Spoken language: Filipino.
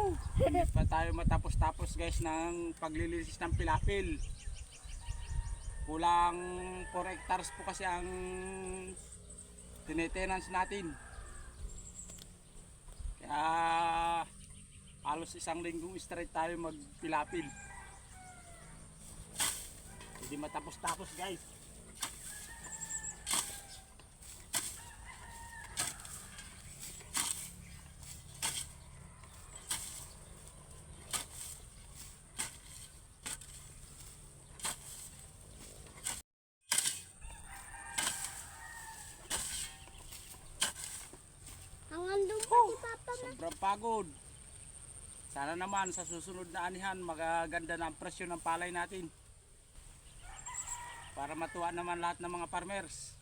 Hindi pa tayo matapos-tapos guys ng paglilinis ng pilapil. Kulang 4 hectares po kasi ang tinetenance natin. Kaya halos isang linggong straight tayo magpilapil. Hindi matapos-tapos guys. Andun pa si Papa na. Sobrang pagod. Sana naman sa susunod na anihan magaganda na ang presyo ng palay natin. Para matuwa naman lahat ng mga farmers.